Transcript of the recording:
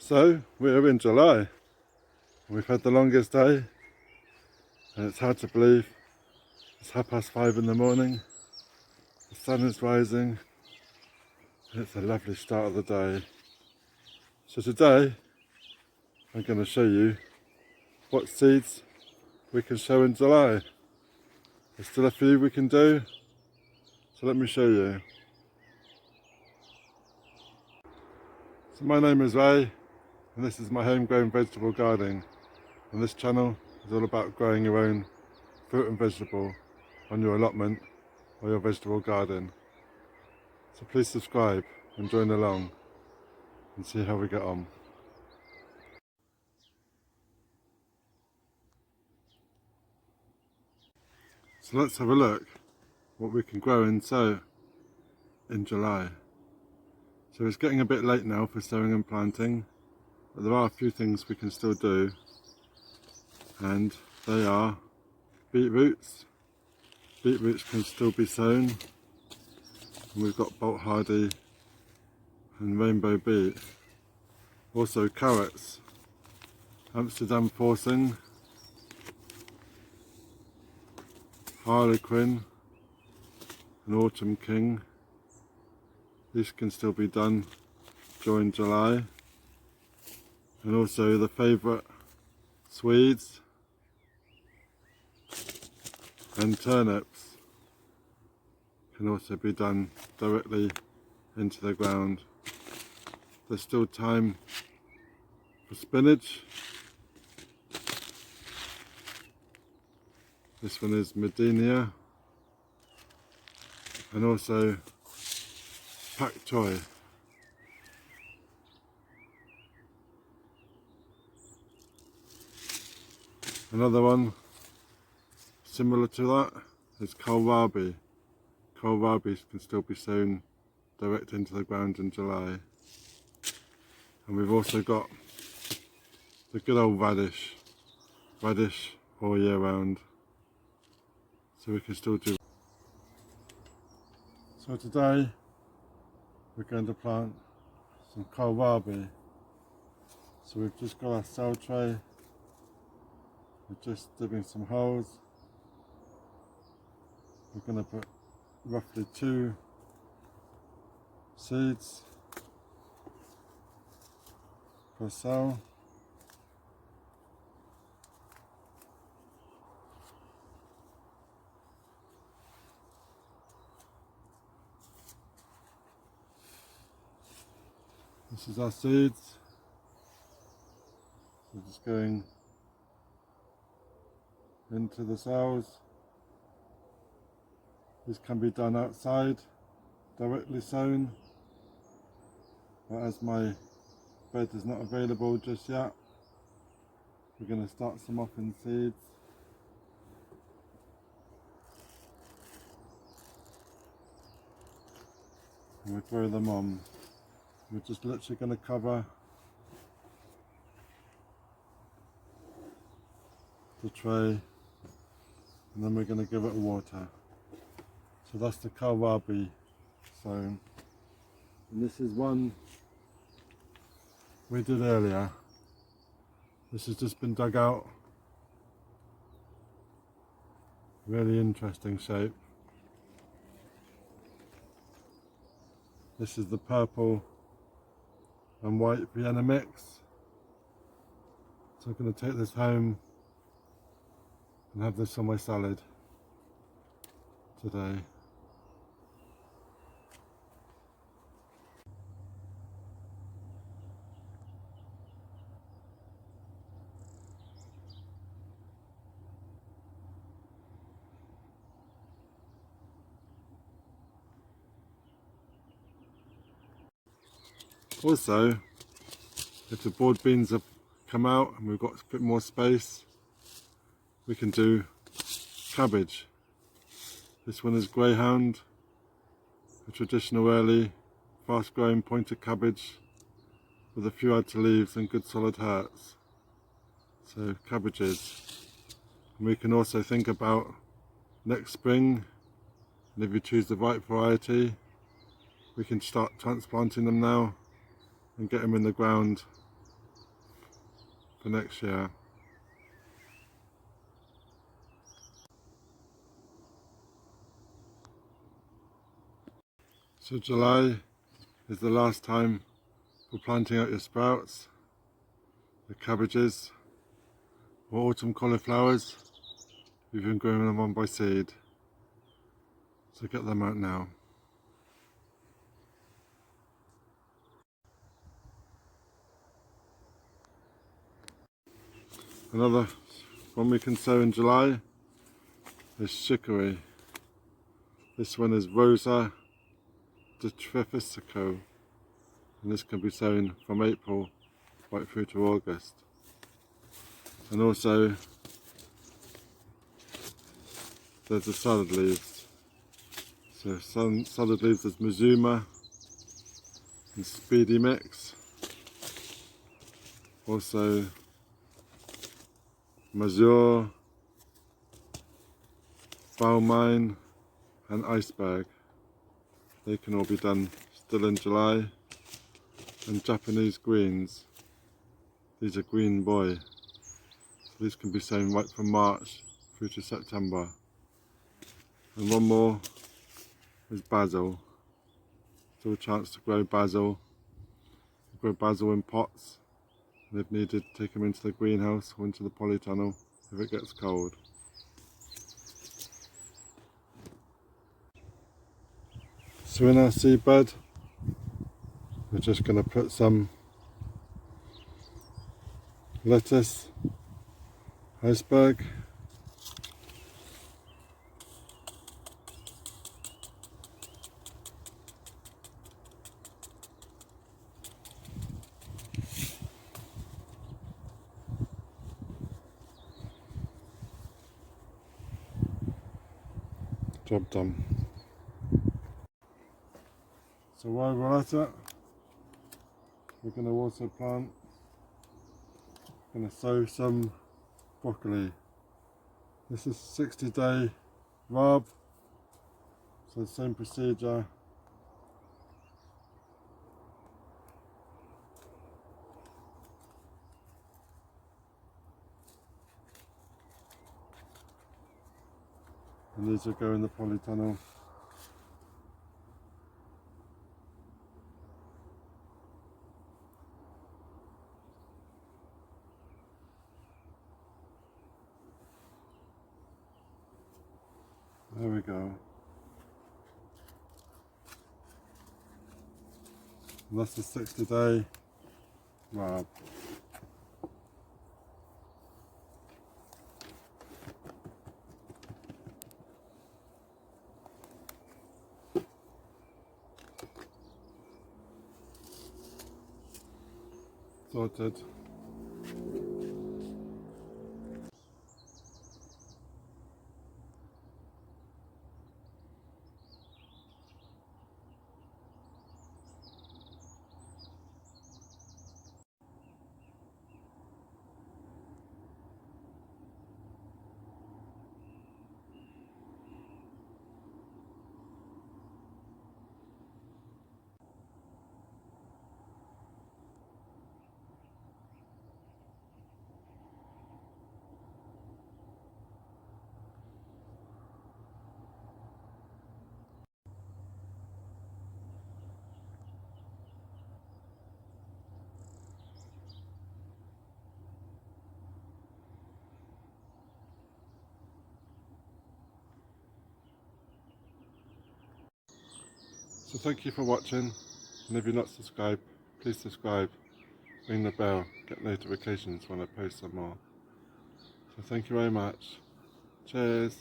So we're in July. We've had the longest day and it's hard to believe. It's 5:30 in the morning. The sun is rising. It's a lovely start of the day. So today I'm going to show you what seeds we can sow in July. There's still a few we can do, so let me show you. So my name is Ray and this is my homegrown vegetable gardening, and this channel is all about growing your own fruit and vegetable on your allotment or your vegetable garden. So please subscribe and join along and see how we get on. So let's have a look what we can grow and sow in July. So it's getting a bit late now for sowing and planting, but there are a few things we can still do, and they are beetroots. Beetroots can still be sown, and we've got bolt hardy and rainbow beet. Also carrots, Amsterdam forcing, Harlequin and autumn king. These can still be done during July. And also the favourite Swedes and turnips can also be done directly into the ground. There's still time for spinach. This one is Medina, and also Choi. Another one similar to that is Kohlrabi. Kohlrabi can still be sown direct into the ground in July. And we've also got the good old radish all year round. So we can still do. So today we're going to plant some Kohlrabi. So we've just got our cell tray. We're just digging some holes. We're going to put roughly 2 seeds per cell. This is our seeds. We're just going into the cells. This can be done outside, directly sown, but as my bed is not available just yet, we're going to start some off in seeds. And we throw them on. We're just literally going to cover the tray, and then we're going to give it water. So that's the Kohlrabi sown. And this is one we did earlier. This has just been dug out. Really interesting shape. This is the purple and white Vienna mix. So I'm going to take this home and have this on my salad today. Also, if the broad beans have come out and we've got a bit more space, we can do cabbage. This one is Greyhound, a traditional early fast growing pointed cabbage with a few outer leaves and good solid hearts. So cabbages. And we can also think about next spring, and if you choose the right variety, we can start transplanting them now and get them in the ground for next year. So July is the last time for planting out your sprouts, the cabbages, or autumn cauliflowers. We've been growing them on by seed, so get them out now. Another one we can sow in July is chicory. This one is Rosa Detrificico, and this can be sown from April right through to August. And also there's the salad leaves. So some salad leaves is Mizuna and Speedy mix. Also Mazur, Balmain and Iceberg. They can all be done still in July. And Japanese greens. These are green boy. So these can be sown right from March through to September. And one more is basil. Still a chance to grow basil. Grow basil in pots. And if needed, take them into the greenhouse or into the polytunnel if it gets cold. So in our seed bed, we're just going to put some lettuce, iceberg, job done. So while we're at it, we're going to also plant, going to sow some broccoli. This is 60-day rab, so the same procedure. And these will go in the polytunnel. There we go. And that's the 60-day rab. Sorted. So thank you for watching, and if you're not subscribed, please subscribe, ring the bell, get notifications when I post some more. So thank you very much. Cheers.